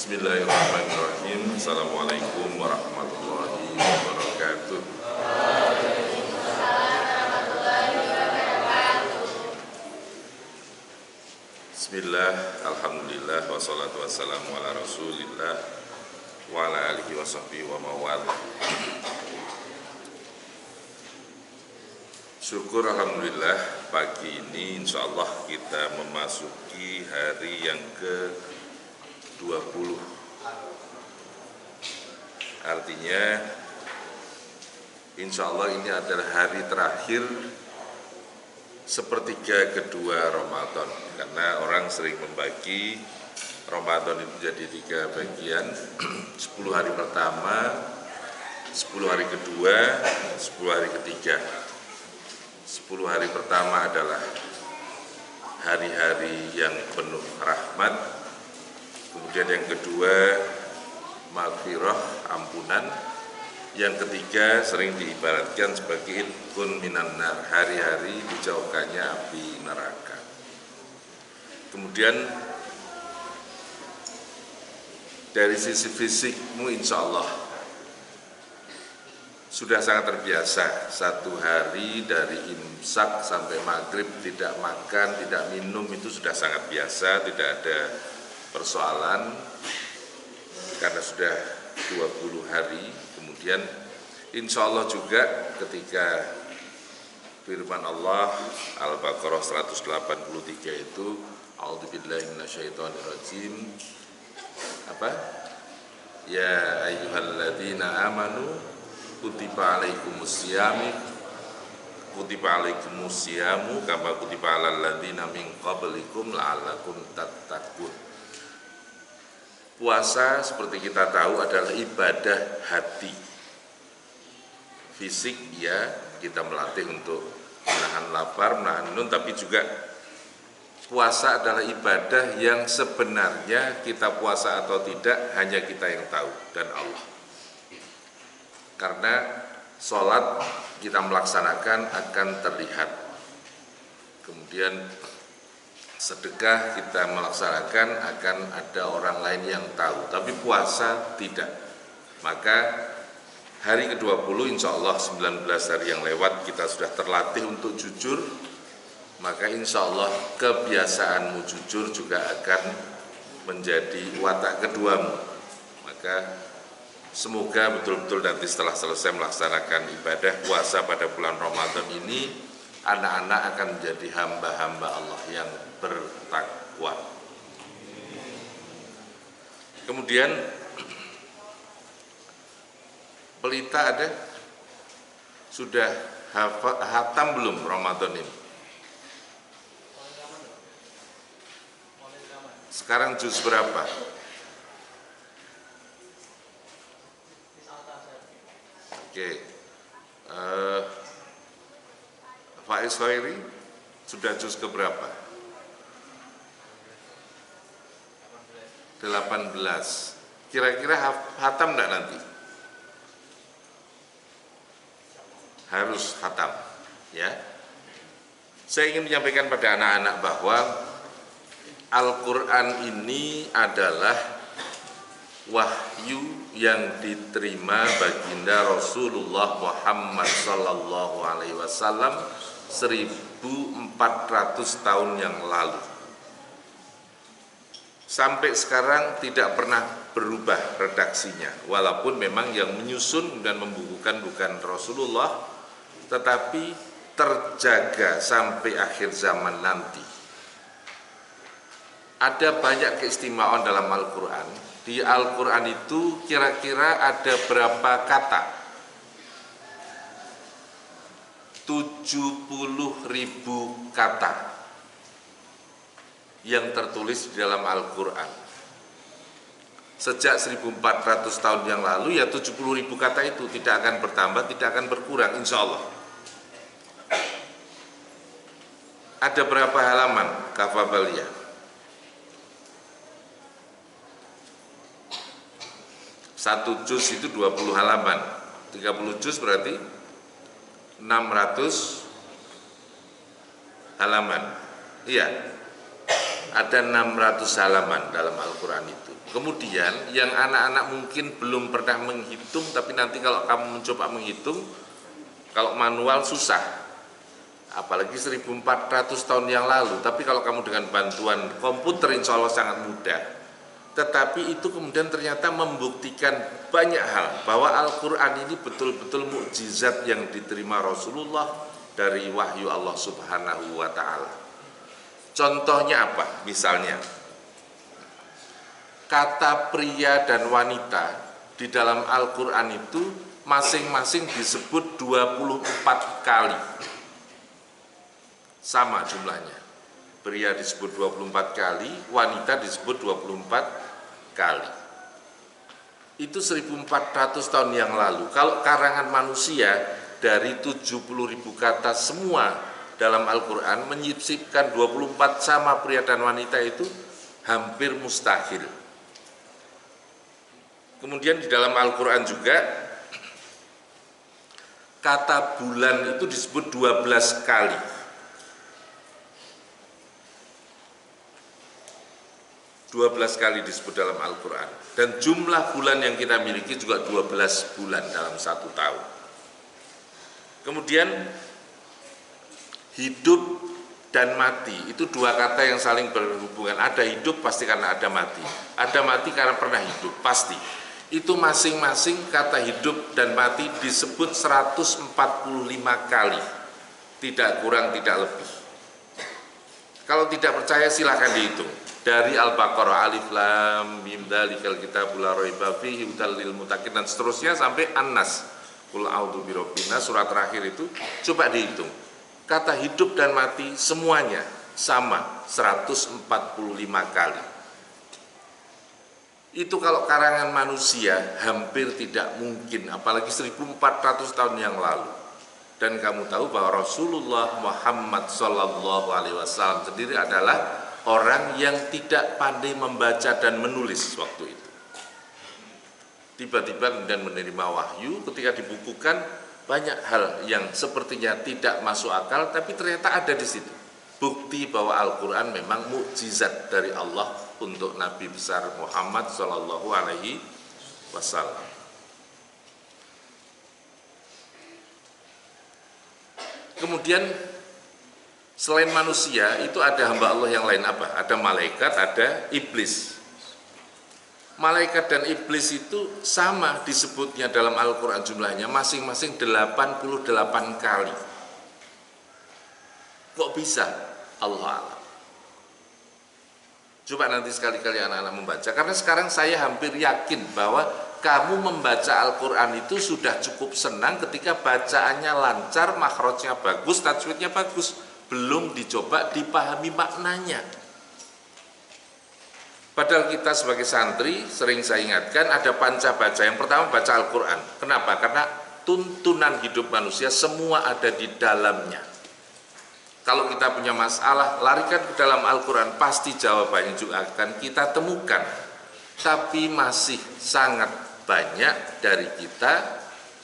Bismillahirrahmanirrahim. Assalamualaikum warahmatullahi wabarakatuh. Bismillah, alhamdulillah, wassalatu wassalamu ala rasulillah wa ala alihi wa sahbihi wa mawal. Syukur alhamdulillah, pagi ini insyaallah kita memasuki hari yang ke-20. Artinya insyaallah ini adalah hari terakhir sepertiga kedua Ramadan, karena orang sering membagi Ramadan itu jadi 3 bagian, 10 hari pertama, 10 hari kedua, 10 hari ketiga. 10 hari pertama adalah hari-hari yang penuh rahmat, kemudian yang kedua maghfirah, ampunan, yang ketiga sering diibaratkan sebagai itqun minan nar, hari-hari dijauhkannya api neraka. Kemudian dari sisi fisikmu insya Allah sudah sangat terbiasa, satu hari dari imsak sampai maghrib tidak makan, tidak minum, itu sudah sangat biasa, tidak ada persoalan karena sudah 20 hari. Kemudian insya Allah juga ketika firman Allah Al-Baqarah 183 itu A'udzubillahi minasyaitonirrajim, apa? Ya ayyuhalladzina amanu kutiba alaikumus-syamu kama kutiba alal ladzina min qablikum la'allakum tattaqun. Puasa seperti kita tahu adalah ibadah hati. Fisik ya, kita melatih untuk menahan lapar, menahan minum, tapi juga puasa adalah ibadah yang sebenarnya kita puasa atau tidak hanya kita yang tahu dan Allah. Karena sholat kita melaksanakan akan terlihat, kemudian sedekah kita melaksanakan akan ada orang lain yang tahu, tapi puasa tidak. Maka hari ke-20 insya Allah 19 hari yang lewat kita sudah terlatih untuk jujur, maka insya Allah kebiasaanmu jujur juga akan menjadi watak keduamu. Maka semoga betul-betul nanti setelah selesai melaksanakan ibadah puasa pada bulan Ramadan ini, anak-anak akan menjadi hamba-hamba Allah yang bertakwa. Kemudian pelita ada? Sudah hatam belum Ramadan ini? Sekarang juz berapa? Oke, Faiz Khairi sudah juz ke berapa? 18. Kira-kira hatam enggak nanti? Harus hatam, ya. Saya ingin menyampaikan pada anak-anak bahwa Al-Quran ini adalah wahyu yang diterima baginda Rasulullah Muhammad sallallahu alaihi wasallam 1400 tahun yang lalu. Sampai sekarang tidak pernah berubah redaksinya, walaupun memang yang menyusun dan membukukan bukan Rasulullah, tetapi terjaga sampai akhir zaman nanti. Ada banyak keistimewaan dalam Al-Quran. Di Al-Quran itu kira-kira ada berapa kata? 70.000 kata yang tertulis di dalam Al-Quran. Sejak 1400 tahun yang lalu ya 70.000 kata itu tidak akan bertambah, tidak akan berkurang insya Allah. Ada berapa halaman Kafabaliyah? Satu juz itu 20 halaman, 30 juz berarti 600 halaman. Iya, ada 600 halaman dalam Al-Quran itu. Kemudian yang anak-anak mungkin belum pernah menghitung, tapi nanti kalau kamu mencoba menghitung, kalau manual susah, apalagi 1400 tahun yang lalu. Tapi kalau kamu dengan bantuan komputer insya Allah sangat mudah. Tetapi itu kemudian ternyata membuktikan banyak hal, bahwa Al-Quran ini betul-betul mukjizat yang diterima Rasulullah dari wahyu Allah Subhanahu wa Ta'ala. Contohnya apa? Misalnya, kata pria dan wanita di dalam Al-Quran itu masing-masing disebut 24 kali. Sama jumlahnya. Pria disebut 24 kali, wanita disebut 24 kali. Itu 1400 tahun yang lalu. Kalau karangan manusia dari 70.000 kata semua dalam Al-Quran menyisipkan 24 sama pria dan wanita itu hampir mustahil. Kemudian di dalam Al-Quran juga kata bulan itu disebut 12 kali. 12 kali disebut dalam Al-Quran. Dan jumlah bulan yang kita miliki juga 12 bulan dalam 1 tahun. Kemudian hidup dan mati itu 2 kata yang saling berhubungan. Ada hidup pasti karena ada mati. Ada mati karena pernah hidup, pasti. Itu masing-masing kata hidup dan mati disebut 145 kali. Tidak kurang, tidak lebih. Kalau tidak percaya silakan dihitung. Dari Al-Baqarah, Alif Lam Mim Dzalikal Kitabul La Raiba Fihi Hudal lil Muttaqin dan seterusnya sampai An-Nas. Qul a'udzu birabbin nas, surat terakhir itu coba dihitung. Kata hidup dan mati semuanya sama 145 kali. Itu kalau karangan manusia hampir tidak mungkin, apalagi 1400 tahun yang lalu. Dan kamu tahu bahwa Rasulullah Muhammad SAW sendiri adalah orang yang tidak pandai membaca dan menulis waktu itu. Tiba-tiba kemudian menerima wahyu, ketika dibukukan banyak hal yang sepertinya tidak masuk akal, tapi ternyata ada di situ. Bukti bahwa Al-Quran memang mukjizat dari Allah untuk Nabi besar Muhammad Sallallahu Alaihi Wasallam. Kemudian selain manusia itu ada hamba Allah yang lain apa? Ada malaikat, ada iblis. Malaikat dan iblis itu sama disebutnya dalam Al-Quran jumlahnya masing-masing 88 kali. Kok bisa? Allah alam. Coba nanti sekali-kali anak-anak membaca. Karena sekarang saya hampir yakin bahwa kamu membaca Al-Quran itu sudah cukup senang ketika bacaannya lancar, makhrajnya bagus, tajwidnya bagus. Belum dicoba dipahami maknanya. Padahal kita sebagai santri sering saya ingatkan ada panca baca. Yang pertama baca Al-Quran. Kenapa? Karena tuntunan hidup manusia semua ada di dalamnya. Kalau kita punya masalah, larikan ke dalam Al-Quran, pasti jawabannya juga akan kita temukan. Tapi masih sangat banyak dari kita,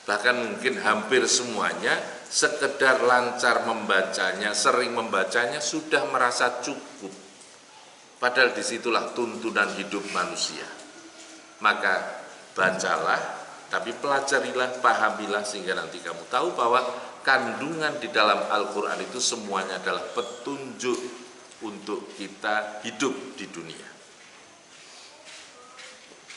bahkan mungkin hampir semuanya, sekedar lancar membacanya, sering membacanya, sudah merasa cukup. Padahal disitulah tuntunan hidup manusia. Maka bacalah, tapi pelajarilah, pahamilah, sehingga nanti kamu tahu bahwa kandungan di dalam Al-Quran itu semuanya adalah petunjuk untuk kita hidup di dunia.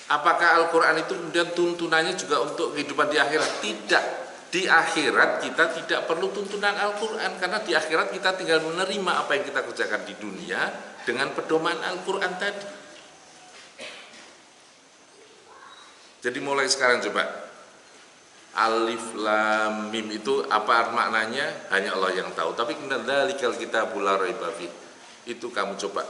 Apakah Al-Quran itu kemudian tuntunannya juga untuk kehidupan di akhirat? Tidak. Di akhirat kita tidak perlu tuntunan Al-Quran, karena di akhirat kita tinggal menerima apa yang kita kerjakan di dunia dengan pedoman Al-Quran tadi. Jadi mulai sekarang coba, Alif Lam Mim itu apa maknanya hanya Allah yang tahu. Tapi dzalikal kitabul la raiba fihi itu kamu coba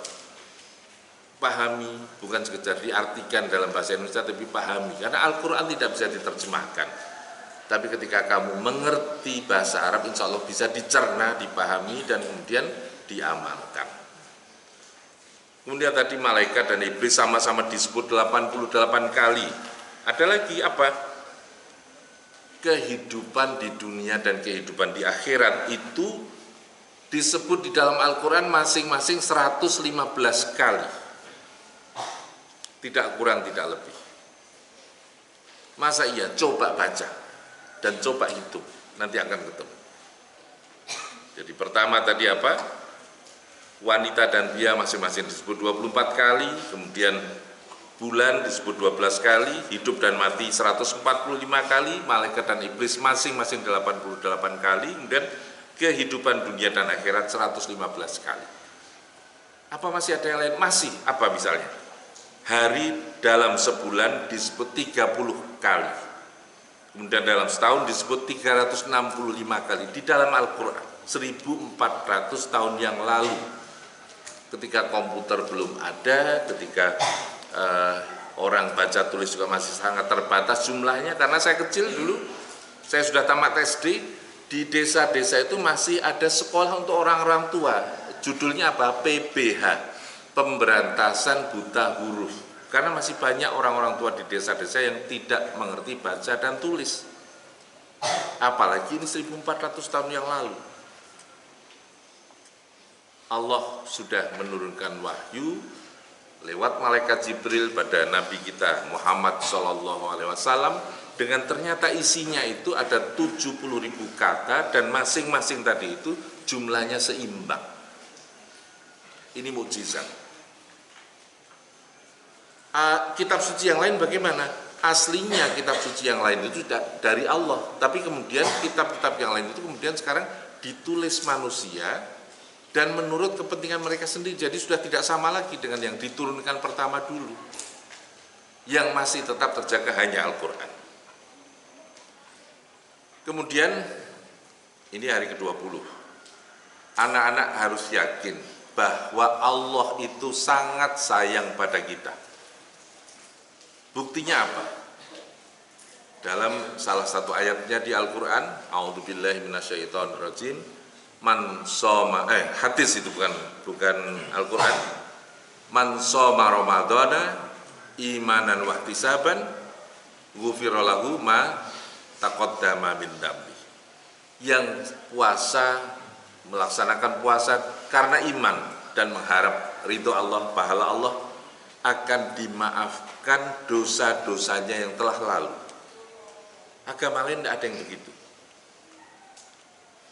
pahami, bukan sekedar diartikan dalam bahasa Indonesia, tapi pahami. Karena Al-Quran tidak bisa diterjemahkan. Tapi ketika kamu mengerti bahasa Arab, insya Allah bisa dicerna, dipahami, dan kemudian diamalkan. Kemudian tadi malaikat dan iblis sama-sama disebut 88 kali. Ada lagi apa? Kehidupan di dunia dan kehidupan di akhirat itu disebut di dalam Al-Quran masing-masing 115 kali. Tidak kurang, tidak lebih. Masa iya? Coba baca dan coba hitung, nanti akan ketemu. Jadi pertama tadi apa? Wanita dan dia masing-masing disebut 24 kali, kemudian bulan disebut 12 kali, hidup dan mati 145 kali, malaikat dan iblis masing-masing 88 kali, kemudian kehidupan dunia dan akhirat 115 kali. Apa masih ada yang lain? Masih. Apa misalnya? Hari dalam sebulan disebut 30 kali. Kemudian dalam setahun disebut 365 kali. Di dalam Al-Quran 1400 tahun yang lalu, ketika komputer belum ada, ketika orang baca tulis juga masih sangat terbatas jumlahnya. Karena saya kecil dulu, saya sudah tamat SD, di desa-desa itu masih ada sekolah untuk orang-orang tua. Judulnya apa? PBH, Pemberantasan Buta Huruf. Karena masih banyak orang-orang tua di desa-desa yang tidak mengerti baca dan tulis. Apalagi ini 1400 tahun yang lalu. Allah sudah menurunkan wahyu lewat malaikat Jibril pada Nabi kita Muhammad SAW, dengan ternyata isinya itu ada 70.000 kata dan masing-masing tadi itu jumlahnya seimbang. Ini mukjizat. Kitab suci yang lain bagaimana? Aslinya kitab suci yang lain itu dari Allah, tapi kemudian kitab-kitab yang lain itu kemudian sekarang ditulis manusia dan menurut kepentingan mereka sendiri. Jadi sudah tidak sama lagi dengan yang diturunkan pertama dulu. Yang masih tetap terjaga hanya Al-Quran. Kemudian ini hari ke-20. Anak-anak harus yakin bahwa Allah itu sangat sayang pada kita. Buktinya apa? Dalam salah satu ayatnya di Al-Quran, A'udzubillahi minasyaitonirrajim, man soma, hadis itu bukan Al-Quran. Man soma Ramadhana imanan wahtisaban ghufira lahu ma taqaddama min dambi. Yang puasa, melaksanakan puasa karena iman dan mengharap ridho Allah, pahala Allah, akan dimaafkan dosa-dosanya yang telah lalu. Agama lain tidak ada yang begitu.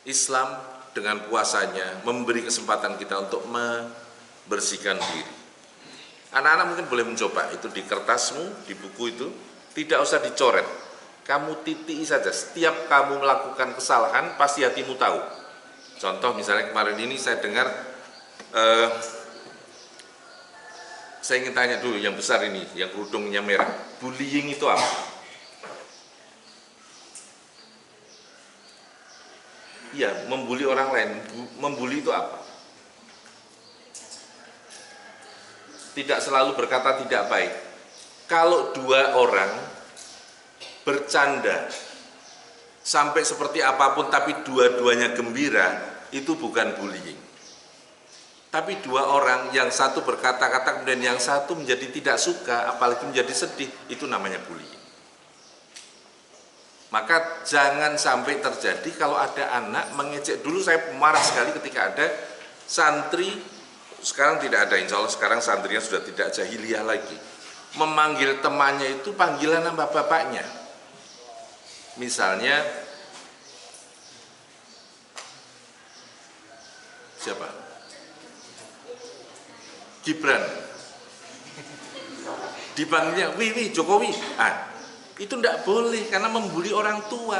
Islam dengan puasanya memberi kesempatan kita untuk membersihkan diri. Anak-anak mungkin boleh mencoba itu di kertasmu, di buku itu, tidak usah dicoret. Kamu titik saja. Setiap kamu melakukan kesalahan, pasti hatimu tahu. Contoh misalnya kemarin ini saya dengar, saya ingin tanya dulu yang besar ini, yang kerudungnya merah. Bullying itu apa? Iya, membuli orang lain. Membuli itu apa? Tidak selalu berkata tidak baik. Kalau dua orang bercanda sampai seperti apapun tapi dua-duanya gembira, itu bukan bullying. Tapi dua orang, yang satu berkata-kata kemudian yang satu menjadi tidak suka, apalagi menjadi sedih, itu namanya bullying. Maka jangan sampai terjadi kalau ada anak mengejek. Dulu saya marah sekali ketika ada santri, sekarang tidak ada, insya Allah sekarang santrinya sudah tidak jahiliyah lagi, memanggil temannya itu panggilan nama bapaknya. Misalnya siapa? Gibran, dipanggilnya Wiwi Jokowi. Itu tidak boleh karena membuli orang tua.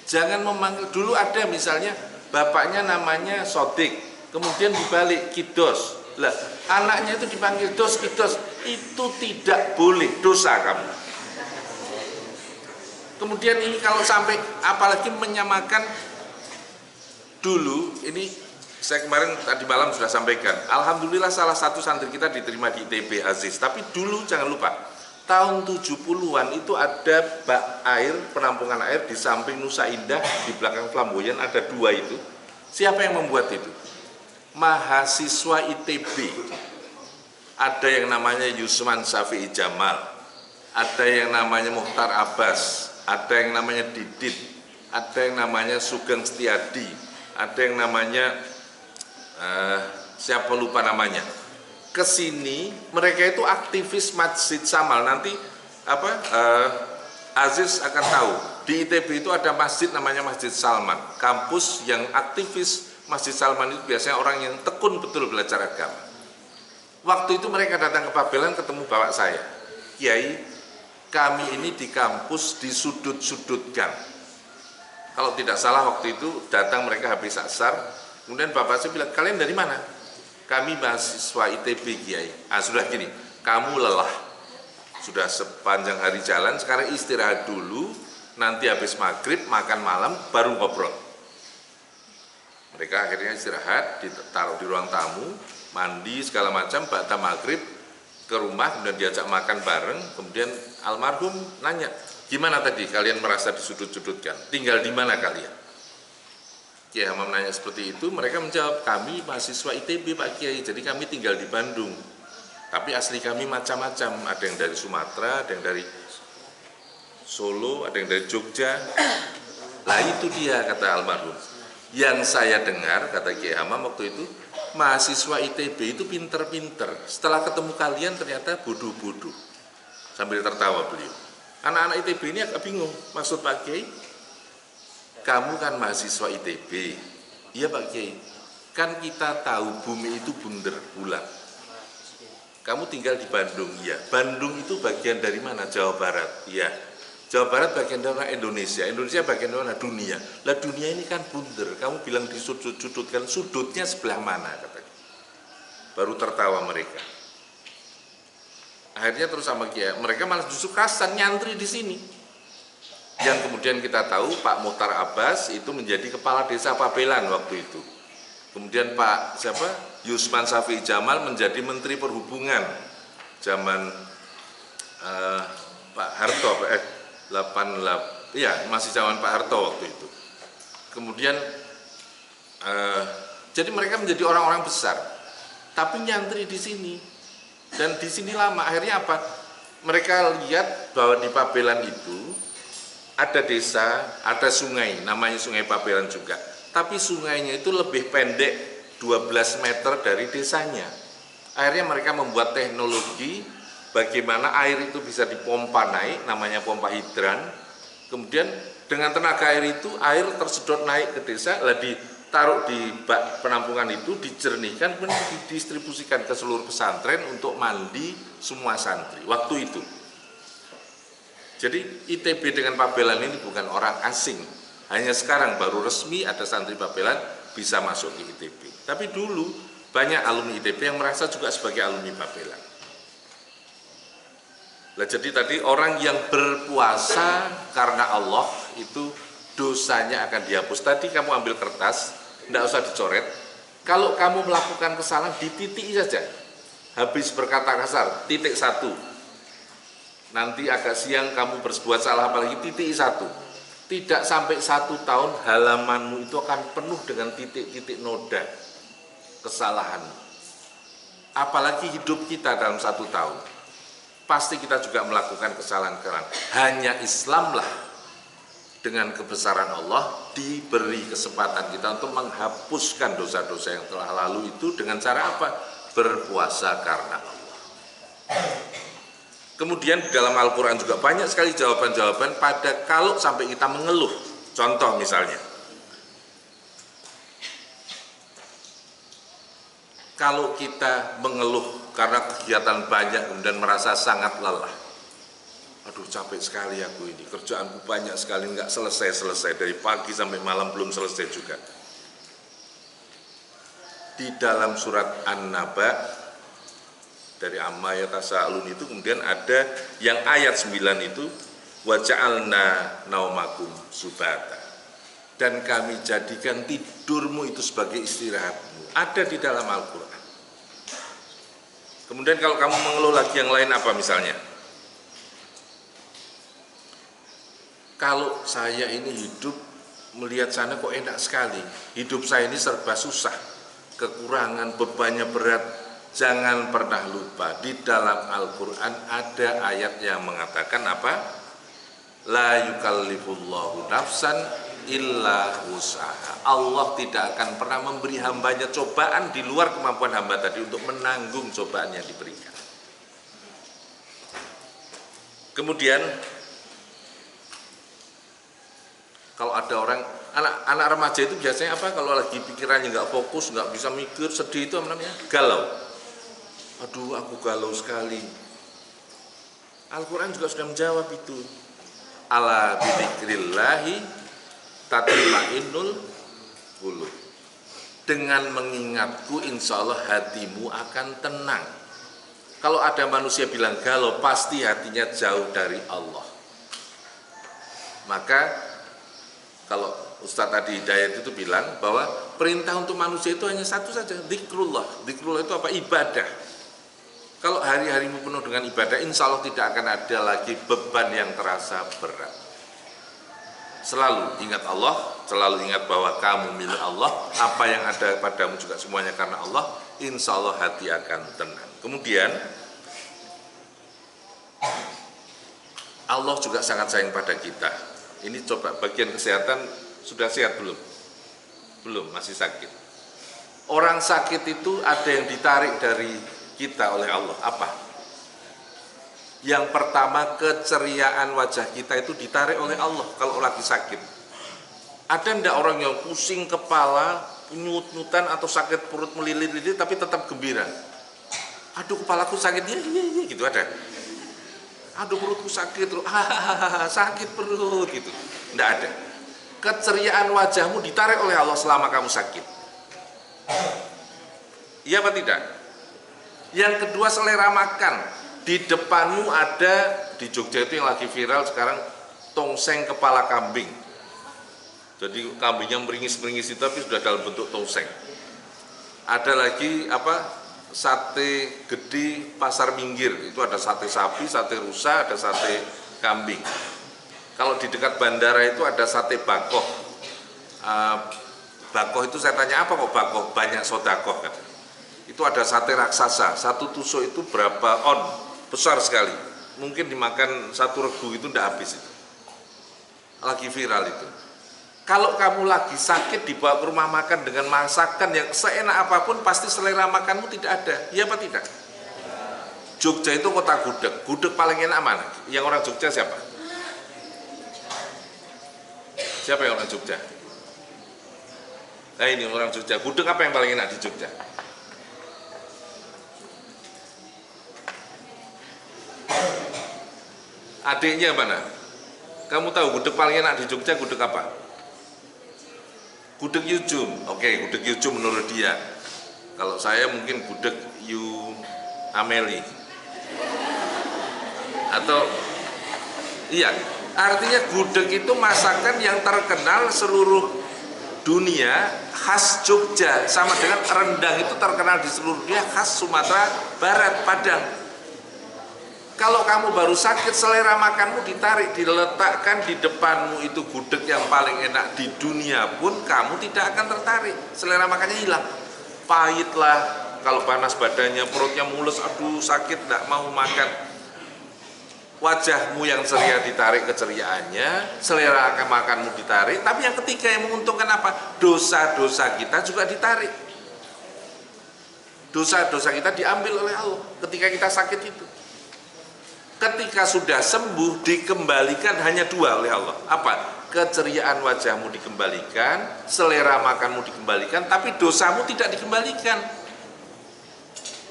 Jangan memanggil. Dulu ada misalnya bapaknya namanya Sodik, kemudian dibalik Kidos. Lah, anaknya itu dipanggil Dos Kidos, itu tidak boleh, dosa kamu. Kemudian ini kalau sampai apalagi menyamakan, dulu ini saya kemarin tadi malam sudah sampaikan, alhamdulillah salah satu santri kita diterima di ITB Aziz. Tapi dulu jangan lupa, tahun 70-an itu ada bak air, penampungan air di samping Nusa Indah, di belakang Flamboyan ada dua itu. Siapa yang membuat itu? Mahasiswa ITB. Ada yang namanya Yusman Syafi'i Jamal, ada yang namanya Muhtar Abbas, ada yang namanya Didit, ada yang namanya Sugeng Setiadi, ada yang namanya siapa lupa namanya, kesini mereka itu aktivis Masjid Samal. Nanti Aziz akan tahu di ITB itu ada masjid namanya Masjid Salman, kampus yang aktivis. Masjid Salman itu biasanya orang yang tekun betul belajar agama. Waktu itu mereka datang ke Pabelan ketemu bapak saya, Kiai, kami ini di kampus disudut-sudutkan. Kalau tidak salah waktu itu datang mereka habis asar, kemudian bapak saya bilang, kalian dari mana? Kami mahasiswa ITB, Kiai. Sudah gini, kamu lelah, sudah sepanjang hari jalan, sekarang istirahat dulu, nanti habis maghrib, makan malam, baru ngobrol. Mereka akhirnya istirahat, ditaruh di ruang tamu, mandi segala macam, ba'da maghrib ke rumah, kemudian diajak makan bareng. Kemudian almarhum nanya, gimana tadi kalian merasa disudut-sudutkan? Tinggal di mana kalian? Kiai Hamam nanya seperti itu, mereka menjawab, kami mahasiswa ITB Pak Kiai, jadi kami tinggal di Bandung. Tapi asli kami macam-macam, ada yang dari Sumatera, ada yang dari Solo, ada yang dari Jogja. Lah itu dia, kata almarhum. Yang saya dengar, kata Kiai Hamam waktu itu, mahasiswa ITB itu pinter-pinter. Setelah ketemu kalian ternyata bodoh-bodoh. Sambil tertawa beliau. Anak-anak ITB ini agak bingung. Maksud Pak Kiai, kamu kan mahasiswa ITB. Iya Pak Kiai, kan kita tahu bumi itu bunder, bulat. Kamu tinggal di Bandung, iya. Bandung itu bagian dari mana? Jawa Barat, iya. Jawa Barat bagian dari mana? Indonesia. Indonesia bagian dari mana? Dunia. Lah dunia ini kan bunder. Kamu bilang disudut-sudutkan, sudutnya sebelah mana? Katanya. Baru tertawa mereka. Akhirnya terus sama Kiai, mereka malah justru kasar nyantri di sini. Yang kemudian kita tahu Pak Muhtar Abbas itu menjadi kepala desa Pabelan waktu itu. Kemudian Pak Yusman Safi Jamal menjadi Menteri Perhubungan zaman Pak Harto, 88, ya masih zaman Pak Harto waktu itu. Kemudian jadi mereka menjadi orang-orang besar, tapi nyantri di sini dan di sini lama. Akhirnya apa? Mereka lihat bahwa di Pabelan itu ada desa, ada sungai, namanya Sungai Pabelan juga. Tapi sungainya itu lebih pendek 12 meter dari desanya. Akhirnya mereka membuat teknologi bagaimana air itu bisa dipompa naik, namanya pompa hidran. Kemudian dengan tenaga air itu, air tersedot naik ke desa, lalu ditaruh di bak penampungan itu, dijernihkan, kemudian didistribusikan ke seluruh pesantren untuk mandi semua santri. Waktu itu. Jadi ITB dengan Pabelan ini bukan orang asing. Hanya sekarang baru resmi ada santri Pabelan bisa masuk ke ITB. Tapi dulu banyak alumni ITB yang merasa juga sebagai alumni Pabelan. Nah, jadi tadi orang yang berpuasa karena Allah itu dosanya akan dihapus. Tadi kamu ambil kertas, tidak usah dicoret. Kalau kamu melakukan kesalahan, dititiki saja. Habis berkata kasar, titik 1. Nanti agak siang kamu berbuat salah apalagi titik 1. Tidak sampai 1 tahun halamanmu itu akan penuh dengan titik-titik noda kesalahan. Apalagi hidup kita dalam 1 tahun. Pasti kita juga melakukan kesalahan-kesalahan. Hanya Islamlah dengan kebesaran Allah diberi kesempatan kita untuk menghapuskan dosa-dosa yang telah lalu itu dengan cara apa? Berpuasa karena Allah. Kemudian di dalam Al-Quran juga banyak sekali jawaban-jawaban pada kalau sampai kita mengeluh. Contoh misalnya, kalau kita mengeluh karena kegiatan banyak kemudian merasa sangat lelah. Aduh capek sekali aku ini, kerjaanku banyak sekali, nggak selesai-selesai, dari pagi sampai malam belum selesai juga. Di dalam surat An-Naba, dari amma yatasaalun itu kemudian ada yang ayat 9 itu wa ja'alna naumakum subata, dan kami jadikan tidurmu itu sebagai istirahatmu. Ada di dalam Al-Quran. Kemudian kalau kamu mengeluh lagi yang lain apa misalnya? Kalau saya ini hidup melihat sana kok enak sekali, hidup saya ini serba susah, kekurangan, bebannya berat. Jangan pernah lupa di dalam Al-Quran ada ayat yang mengatakan apa? La yukallifullahu nafsan illa usaha. Allah tidak akan pernah memberi hambanya cobaan di luar kemampuan hamba tadi untuk menanggung cobaan yang diberikan. Kemudian kalau ada orang, anak remaja itu biasanya apa? Kalau lagi pikirannya nggak fokus, nggak bisa mikir, sedih, itu apa namanya? Galau. Aduh, aku galau sekali. Al-Quran juga sudah menjawab itu. Ala bidzikrillahi tatma'innul qulub. Dengan mengingatku insya Allah hatimu akan tenang. Kalau ada manusia bilang galau, pasti hatinya jauh dari Allah. Maka kalau Ustadz tadi Hidayat itu bilang bahwa perintah untuk manusia itu hanya satu saja, zikrullah. Zikrullah itu apa? Ibadah. Kalau hari-harimu penuh dengan ibadah, insya Allah tidak akan ada lagi beban yang terasa berat. Selalu ingat Allah, selalu ingat bahwa kamu milik Allah, apa yang ada padamu juga semuanya karena Allah, insya Allah hati akan tenang. Kemudian, Allah juga sangat sayang pada kita. Ini coba bagian kesehatan, sudah sehat belum? Belum, masih sakit. Orang sakit itu ada yang ditarik dari kita oleh Allah. Apa? Yang pertama, keceriaan wajah kita itu ditarik oleh Allah kalau lagi sakit. Ada ndak orang yang pusing kepala, nyut-nyutan atau sakit perut melilit-lilit tapi tetap gembira? Aduh, kepalaku sakit, ya, gitu ada. Aduh, perutku sakit, sakit perut, gitu. Ndak ada. Keceriaan wajahmu ditarik oleh Allah selama kamu sakit. Iya apa tidak? Yang kedua, selera makan. Di depanmu ada, di Jogja itu yang lagi viral sekarang, tongseng kepala kambing. Jadi kambingnya meringis-meringis itu tapi sudah dalam bentuk tongseng. Ada lagi apa? Sate gede pasar minggir. Itu ada sate sapi, sate rusa, ada sate kambing. Kalau di dekat bandara itu ada sate bakoh. Bakoh itu saya tanya, apa kok bakoh? Banyak sodakoh kan? Itu ada sate raksasa, satu tusuk itu berapa on, besar sekali, mungkin dimakan satu regu itu tidak habis itu. Lagi viral itu. Kalau kamu lagi sakit dibawa ke rumah makan dengan masakan yang seenak apapun, pasti selera makanmu tidak ada, iya apa tidak? Jogja itu kota gudeg, gudeg paling enak mana? Yang orang Jogja siapa? Siapa yang orang Jogja? Nah ini orang Jogja, gudeg apa yang paling enak di Jogja? Adiknya mana? Kamu tahu gudeg paling enak di Jogja gudeg apa? Gudeg Yujum. Oke, gudeg Yujum menurut dia. Kalau saya mungkin gudeg Yu Ameli. Atau iya, artinya gudeg itu masakan yang terkenal seluruh dunia, khas Jogja. Sama dengan rendang itu terkenal di seluruh dunia, khas Sumatera Barat, Padang. Kalau kamu baru sakit, selera makanmu ditarik, diletakkan di depanmu itu gudeg yang paling enak di dunia pun kamu tidak akan tertarik. Selera makannya hilang. Pahit lah, kalau panas badannya, perutnya mulus, aduh sakit, tidak mau makan. Wajahmu yang ceria ditarik keceriaannya, selera makanmu ditarik, tapi yang ketiga yang menguntungkan apa? Dosa-dosa kita juga ditarik. Dosa-dosa kita diambil oleh Allah ketika kita sakit itu. Ketika sudah sembuh, dikembalikan hanya dua oleh Allah. Apa? Keceriaan wajahmu dikembalikan, selera makanmu dikembalikan, tapi dosamu tidak dikembalikan.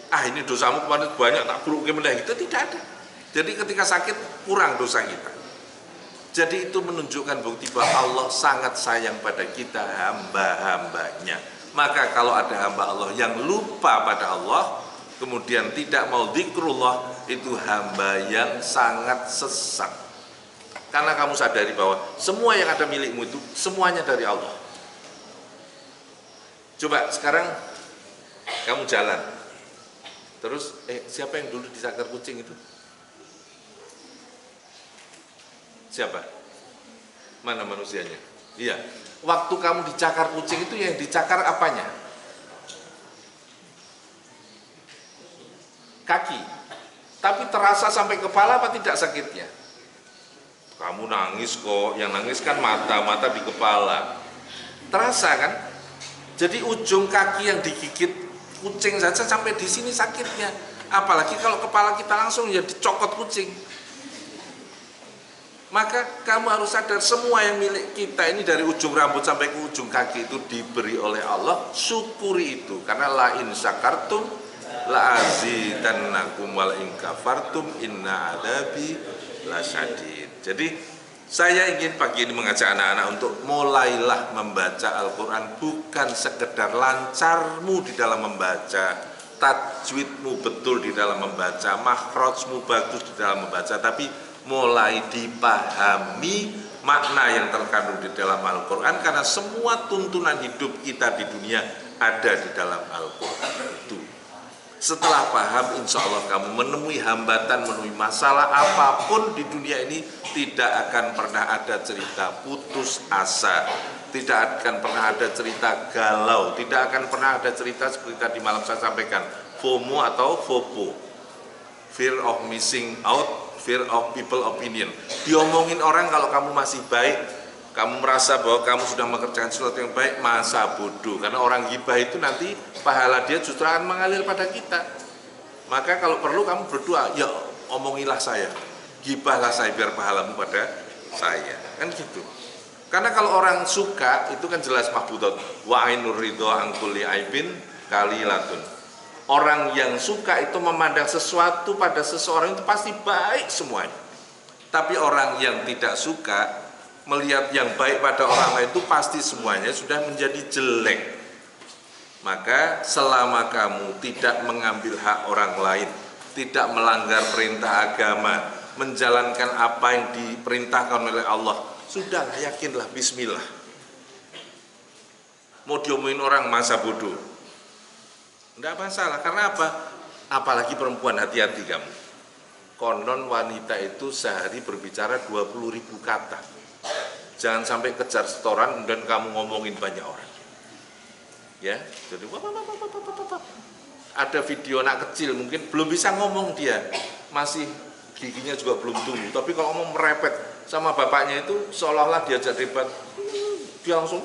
Ah, ini dosamu kemarin banyak, tak perlu gimana, itu tidak ada. Jadi ketika sakit, kurang dosa kita. Jadi itu menunjukkan bukti bahwa Allah sangat sayang pada kita, hamba-hambanya. Maka kalau ada hamba Allah yang lupa pada Allah, kemudian tidak mau zikrullah, itu hamba yang sangat sesat. Karena kamu sadari bahwa semua yang ada milikmu itu semuanya dari Allah. Coba sekarang kamu jalan, terus siapa yang dulu disakar kucing itu? Siapa? Mana manusianya? Iya. Waktu kamu dicakar kucing itu yang dicakar apanya? Kaki. Tapi terasa sampai kepala apa tidak sakitnya? Kamu nangis kok, yang nangis kan mata di kepala. Terasa kan? Jadi ujung kaki yang digigit kucing saja sampai di sini sakitnya. Apalagi kalau kepala kita langsung ya dicokot kucing. Maka kamu harus sadar semua yang milik kita ini dari ujung rambut sampai ke ujung kaki itu diberi oleh Allah. Syukuri itu, karena la in syakartum la azidannakum wal in kafartum inna adabi lasyadid. Jadi saya ingin pagi ini mengajak anak-anak untuk mulailah membaca Al-Quran, bukan sekedar lancarmu di dalam membaca, tajwidmu betul di dalam membaca, makhrajmu bagus di dalam membaca, tapi mulai dipahami makna yang terkandung di dalam Al-Quran, karena semua tuntunan hidup kita di dunia ada di dalam Al-Quran itu. Setelah paham, insya Allah kamu menemui hambatan, menemui masalah apapun di dunia ini, tidak akan pernah ada cerita putus asa, tidak akan pernah ada cerita galau, tidak akan pernah ada cerita seperti tadi malam saya sampaikan, FOMO atau FOPO, fear of missing out, fear of people opinion. Diomongin orang kalau kamu masih baik, kamu merasa bahwa kamu sudah mengerjakan sesuatu yang baik, masa bodoh. Karena orang gibah itu nanti pahala dia justru akan mengalir pada kita. Maka kalau perlu kamu berdoa, ya omongilah saya, gibahlah saya biar pahalamu pada saya. Kan gitu. Karena kalau orang suka itu kan jelas mahbudat. Wa ainur ridho angkuli aibin kalilatun. Orang yang suka itu memandang sesuatu pada seseorang itu pasti baik semuanya. Tapi orang yang tidak suka melihat yang baik pada orang lain itu pasti semuanya sudah menjadi jelek. Maka selama kamu tidak mengambil hak orang lain, tidak melanggar perintah agama, menjalankan apa yang diperintahkan oleh Allah, sudah yakinlah, bismillah. Mau diomongin orang masa bodoh, tidak masalah. Karena apa? Apalagi perempuan, hati-hati kamu. Konon wanita itu sehari berbicara 20.000 kata. Jangan sampai kejar setoran dan kamu ngomongin banyak orang. Ya, jadi ada video anak kecil mungkin belum bisa ngomong dia, masih giginya juga belum tumbuh. Tapi kalau ngomong merepet sama bapaknya itu seolah-olah diajak debat, dia langsung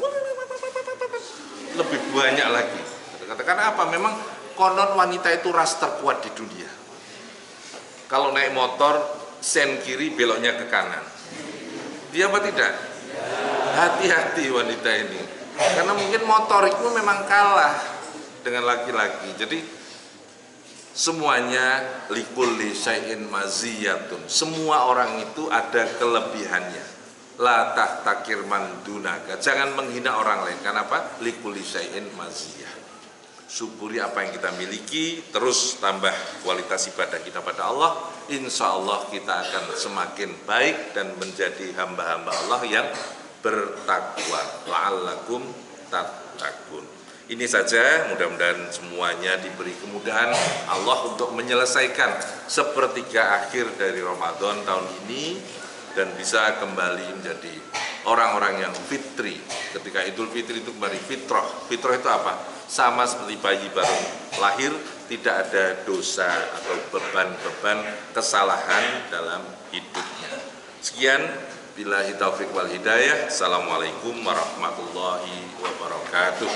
lebih banyak lagi. Katakan apa? Memang konon wanita itu ras terkuat di dunia. Kalau naik motor sen kiri beloknya ke kanan. Dia apa tidak? Hati-hati wanita ini, karena mungkin motorikmu memang kalah dengan laki-laki. Jadi semuanya likulli syai'in maziyatun, semua orang itu ada kelebihannya. La tahtakir man dunaka, jangan menghina orang lain. Karena apa? Likulli syai'in maziyah. Syukuri apa yang kita miliki, terus tambah kualitas ibadah kita pada Allah. Insya Allah kita akan semakin baik dan menjadi hamba-hamba Allah yang bertakwa. La'allakum tattaqun. Ini saja, mudah-mudahan semuanya diberi kemudahan Allah untuk menyelesaikan sepertiga akhir dari Ramadan tahun ini dan bisa kembali menjadi orang-orang yang fitri. Ketika Idul Fitri itu kembali fitrah. Fitrah itu apa? Sama seperti bayi baru lahir, tidak ada dosa atau beban-beban kesalahan dalam hidupnya. Sekian, billahi taufiq wal hidayah. Assalamualaikum warahmatullahi wabarakatuh.